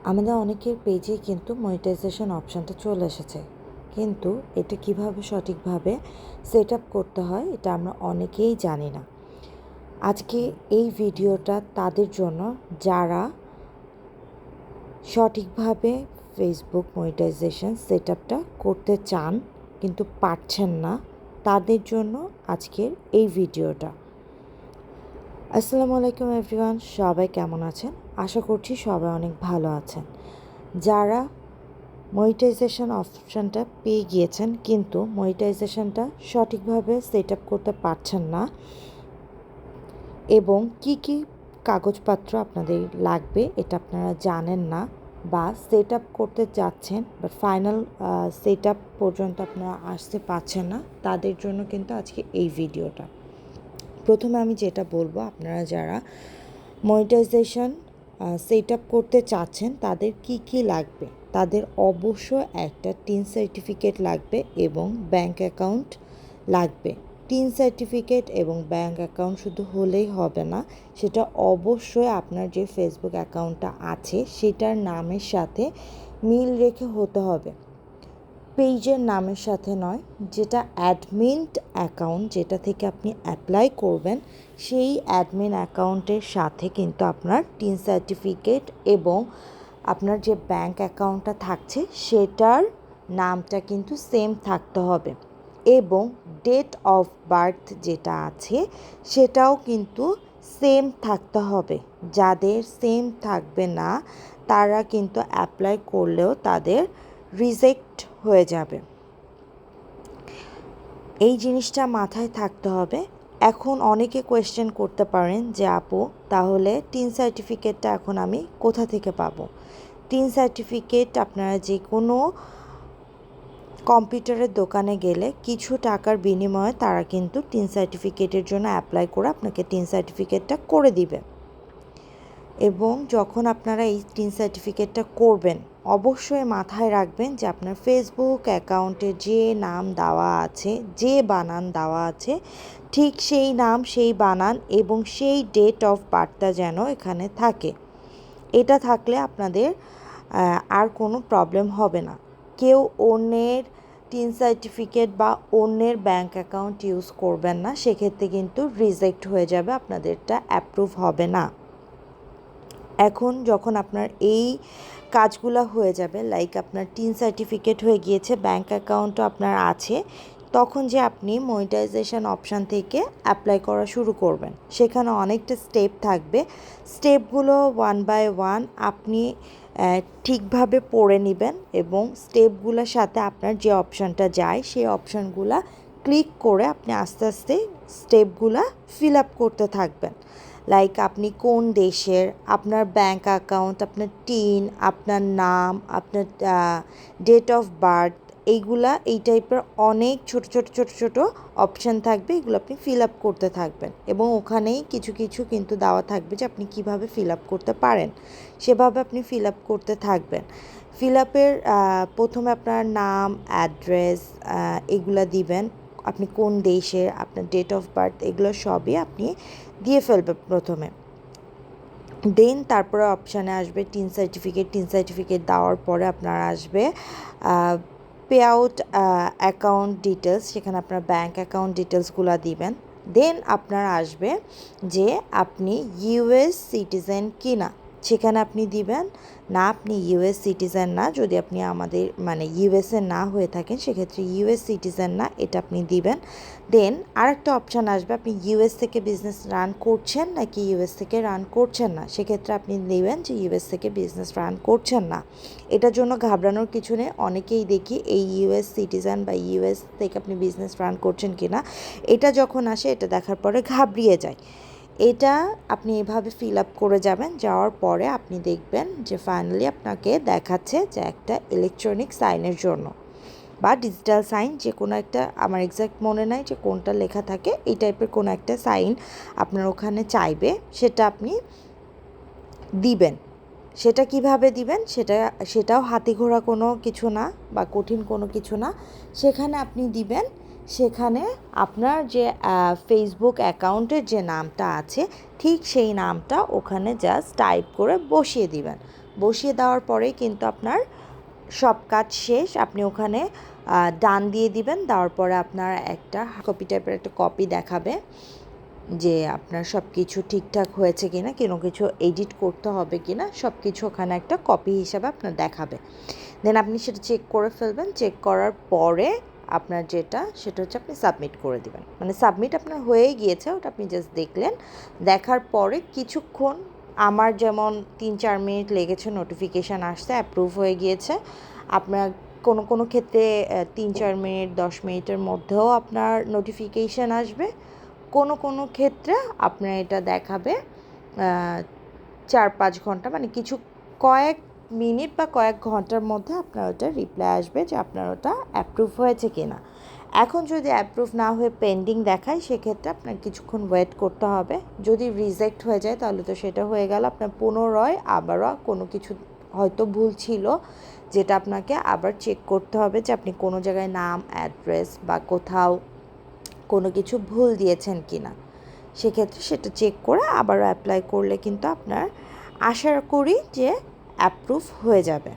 আমাদের অনেকের পেজে কিন্তু মনিটাইজেশন অপশানটা চলে এসেছে, কিন্তু এটা কিভাবে সঠিকভাবে সেট আপ করতে হয় এটা আমরা অনেকেই জানি না। আজকে এই ভিডিওটা তাদের জন্য যারা সঠিকভাবে ফেসবুক মনিটাইজেশন সেট আপটা করতে চান কিন্তু পারছেন না, তাদের জন্য আজকের এই ভিডিওটা। আসসালামু আলাইকুম এভরিওয়ান, সবাই কেমন আছেন? আশা করছি সবাই অনেক ভালো আছেন। যারা মনিটাইজেশন অপশানটা পেয়ে গিয়েছেন কিন্তু মনিটাইজেশনটা সঠিকভাবে সেট আপ করতে পারছেন না এবং কি কি কাগজপত্র আপনাদের লাগবে এটা আপনারা জানেন না, বা সেট আপ করতে যাচ্ছেন বাট ফাইনাল সেট আপ পর্যন্ত আপনারা আসতে পারছেন না, তাদের জন্য কিন্তু আজকে এই ভিডিওটা। প্রথমে আমি যেটা বলবো, আপনারা যারা মনিটাইজেশন সেট আপ করতে চাচ্ছেন তাদের কি কি লাগবে। তাদের অবশ্য একটা টিন সার্টিফিকেট লাগবে এবং ব্যাংক অ্যাকাউন্ট লাগবে। টিন সার্টিফিকেট এবং ব্যাংক অ্যাকাউন্ট শুধু হলেই হবে না, সেটা অবশ্যই আপনার যে ফেসবুক অ্যাকাউন্টটা আছে সেটার নামের সাথে মিল রেখে হতে হবে। পেজের নামের সাথে নয়, যেটা অ্যাডমিন অ্যাকাউন্ট যেটা থেকে আপনি অ্যাপ্লাই করবেন সেই অ্যাডমিন অ্যাকাউন্টের সাথে কিন্তু আপনার টিন সার্টিফিকেট এবং আপনার যে ব্যাংক অ্যাকাউন্টটা থাকছে সেটার নামটা কিন্তু সেম থাকতে হবে এবং ডেট অফ বার্থ যেটা আছে সেটাও কিন্তু সেম থাকতে হবে। যাদের সেম থাকবে না তারা কিন্তু অ্যাপ্লাই করলেও তাদের রিজেক্ট হয়ে যাবে। এই জিনিসটা মাথায় থাকতে হবে। এখন অনেকে কোয়েশ্চেন করতে পারেন যে আপু, তাহলে টিন সার্টিফিকেটটা এখন আমি কোথা থেকে পাবো? টিন সার্টিফিকেট আপনারা যে কোনো কম্পিউটারের দোকানে গেলে কিছু টাকার বিনিময়ে তারা কিন্তু টিন সার্টিফিকেটের জন্য অ্যাপ্লাই করে আপনাকে টিন সার্টিফিকেটটা করে দিবে। এবং যখন আপনারা এই টিন সার্টিফিকেটটা করবেন অবশ্যই মাথায় রাখবেন যে আপনার ফেসবুক অ্যাকাউন্টে যে নাম দেওয়া আছে, যে বানান দেওয়া আছে, ঠিক সেই নাম সেই বানান এবং সেই ডেট অফ বার্থটা যেন এখানে থাকে। এটা থাকলে আপনাদের আর কোনো প্রবলেম হবে না। কেউ অন্যের টিন সার্টিফিকেট বা অন্যের ব্যাংক অ্যাকাউন্ট ইউজ করবেন না, সেক্ষেত্রে কিন্তু রিজেক্ট হয়ে যাবে, আপনাদেরটা অ্যাপ্রুভ হবে না। এখন যখন আপনার এই কাজগুলো হয়ে যাবে, লাইক আপনার টিন সার্টিফিকেট হয়ে গিয়েছে, ব্যাংক অ্যাকাউন্টও আপনার আছে, তখন যে আপনি মনিটাইজেশন অপশান থেকে অ্যাপ্লাই করা শুরু করবেন, সেখানে অনেকটা স্টেপ থাকবে। স্টেপগুলো ওয়ান বাই ওয়ান আপনি ঠিকভাবে পড়ে নেবেন এবং স্টেপগুলোর সাথে আপনার যে অপশানটা যায় সেই অপশানগুলো ক্লিক করে আপনি আস্তে আস্তে স্টেপগুলো ফিল আপ করতে থাকবেন। লাইক আপনি কোন দেশের, আপনার ব্যাংক অ্যাকাউন্ট, আপনার টিন, আপনার নাম, আপনার ডেট অফ বার্থ, এইগুলা এই টাইপের অনেক ছোট ছোট ছোট ছোট অপশান থাকবে, এগুলো আপনি ফিল আপ করতে থাকবেন এবং ওখানেই কিছু কিছু কিন্তু দেওয়া থাকবে যে আপনি কিভাবে ফিল আপ করতে পারেন, সেভাবে আপনি ফিল আপ করতে থাকবেন। ফিল আপের প্রথমে আপনার নাম, অ্যাড্রেস এগুলা দিবেন, আপনি কোন দেশের, আপনার ডেট অফ বার্থ, এগুলো সবই আপনি দিয়ে ফেলবে প্রথমে। দেন তারপরে অপশানে আসবে টিন সার্টিফিকেট। টিন সার্টিফিকেট দেওয়ার পরে আপনার আসবে পে আউট অ্যাকাউন্ট ডিটেলস, সেখানে আপনার ব্যাঙ্ক অ্যাকাউন্ট ডিটেলসগুলো দিবেন। দেন আপনার আসবে যে আপনি ইউএস সিটিজেন কি না, সেখানে আপনি দিবেন না আপনি ইউএস সিটিজেন না। যদি আপনি আমাদের ইউএসএ না হয়ে থাকেন সেক্ষেত্রে ইউএস সিটিজেন না, এটা আপনি দিবেন। দেন আরেকটা অপশান আসবে, আপনি ইউএস থেকে বিজনেস রান করছেন নাকি ইউএস থেকে রান করছেন না, সেক্ষেত্রে আপনি দেবেন যে ইউএস থেকে বিজনেস রান করছেন না। এটার জন্য ঘাবড়ানোর কিছু নেই। অনেকেই দেখি এই ইউএস সিটিজেন বা ইউএস থেকে আপনি বিজনেস রান করছেন কি না, এটা যখন আসে এটা দেখার পরে ঘাবড়িয়ে যায়। এটা আপনি এভাবে ফিল আপ করে যাবেন, যাওয়ার পরে আপনি দেখবেন যে ফাইনালি আপনাকে দেখাচ্ছে যে একটা ইলেকট্রনিক সাইনের জন্য বা ডিজিটাল সাইন, যে কোনো একটা, আমার এক্স্যাক্ট মনে নাই যে কোনটা লেখা থাকে, এই টাইপের কোনো একটা সাইন আপনার ওখানে চাইবে, সেটা আপনি দিবেন। সেটা কিভাবে দিবেন সেটাও হাতি ঘোড়া কোনো কিছু না বা কঠিন কোনো কিছু না। সেখানে আপনি দিবেন সেখানে আপনার যে ফেসবুক অ্যাকাউন্টের যে নামটা আছে ঠিক সেই নামটা ওখানে জাস্ট টাইপ করে বসিয়ে দিবেন। বসিয়ে দেওয়ার পরেই কিন্তু আপনার সব কাজ শেষ। আপনি ওখানে ডান দিয়ে দিবেন। দেওয়ার পরে আপনার একটা কপি টাইপের একটা কপি দেখাবে যে আপনার সব কিছু ঠিকঠাক হয়েছে কিনা, কোনো কিছু এডিট করতে হবে কিনা, সব কিছু ওখানে একটা কপি হিসাবে আপনার দেখাবে। দেন আপনি সেটা চেক করে ফেলবেন। চেক করার পরে আপনার যেটা সেটা হচ্ছে আপনি সাবমিট করে দিবেন। মানে সাবমিট আপনার হয়েই গিয়েছে, ওটা আপনি জাস্ট দেখলেন। দেখার পরে কিছুক্ষণ, আমার যেমন 3-4 মিনিট লেগেছে নোটিফিকেশান আসতে, অ্যাপ্রুভ হয়ে গিয়েছে। আপনার কোনো ক্ষেত্রে 3-4 মিনিট 10 মিনিটের মধ্যেও আপনার নোটিফিকেশান আসবে। কোনো ক্ষেত্রে আপনার এটা দেখাবে 4-5 ঘন্টা, মানে কয়েক মিনিট বা কয়েক ঘন্টার মধ্যে আপনার ওটা রিপ্লাই আসবে যে আপনার ওটা অ্যাপ্রুভ হয়েছে কি না। এখন যদি অ্যাপ্রুভ না হয়ে পেন্ডিং দেখায়, সেক্ষেত্রে আপনার কিছুক্ষণ ওয়েট করতে হবে। যদি রিজেক্ট হয়ে যায় তাহলে তো সেটা হয়ে গেল, আপনার পুনরায় আবারও কোনো কিছু হয়তো ভুল ছিল, যেটা আপনাকে আবার চেক করতে হবে যে আপনি কোনো জায়গায় নাম, অ্যাড্রেস বা কোথাও কোনো কিছু ভুল দিয়েছেন কি না। সেক্ষেত্রে সেটা চেক করে আবারও অ্যাপ্লাই করলে কিন্তু আপনার আশা করি যে অ্যাপ্রুভ হয়ে যাবে।